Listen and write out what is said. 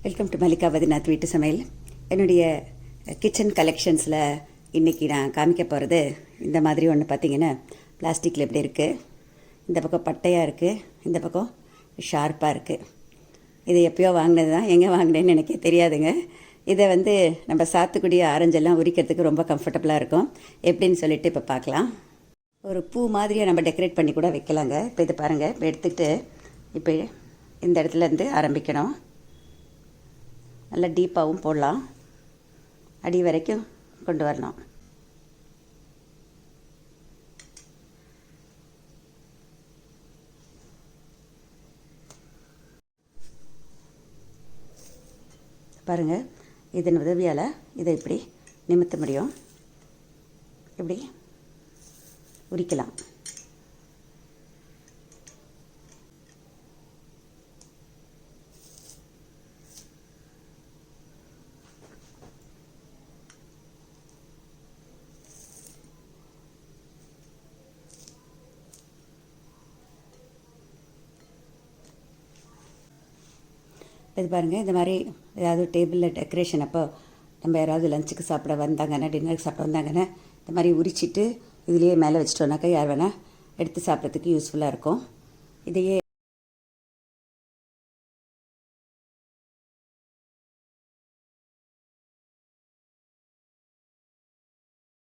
Welcome to Mallika பதிநாத் வீட்டு சமையல். என்னுடைய கிச்சன் கலெக்ஷன்ஸில் இன்றைக்கி நான் காமிக்க போகிறது இந்த மாதிரி ஒன்று பார்த்திங்கன்னா பிளாஸ்டிக்கில் எப்படி இருக்குது, இந்த பக்கம் பட்டையாக இருக்குது, இந்த பக்கம் ஷார்ப்பாக இருக்குது. இது எப்போயோ வாங்கினது தான், எங்கே வாங்கினேன்னு எனக்கே தெரியாதுங்க. இதை நம்ம சாத்துக்குடி ஆரஞ்செல்லாம் உரிக்கிறதுக்கு ரொம்ப கம்ஃபர்டபுளாக இருக்கும். எப்படின்னு சொல்லிட்டு இப்போ பார்க்கலாம். ஒரு பூ மாதிரியாக நம்ம டெக்கரேட் பண்ணி கூட வைக்கலாங்க. இப்போ இது பாருங்கள், இப்போ எடுத்துக்கிட்டு இப்போ இந்த இடத்துலேருந்து ஆரம்பிக்கணும். நல்லா டீப்பாகவும் போடலாம், அடி வரைக்கும் கொண்டு வரணும். பாருங்கள், இதன் உதவியால் இதை இப்படி நிமித்த முடியும், இப்படி உரிக்கலாம். இது பாருங்கள், இந்த மாதிரி ஏதாவது டேபிளில் டெக்கரேஷன் அப்போ நம்ம யாராவது லஞ்சுக்கு சாப்பிட வந்தாங்கன்னா, டின்னருக்கு சாப்பிட வந்தாங்கன்னா இந்த மாதிரி உரிச்சிட்டு இதுலேயே மேலே வச்சிட்டோன்னாக்கா யார் வேணால் எடுத்து சாப்பிட்றதுக்கு யூஸ்ஃபுல்லாக இருக்கும். இதையே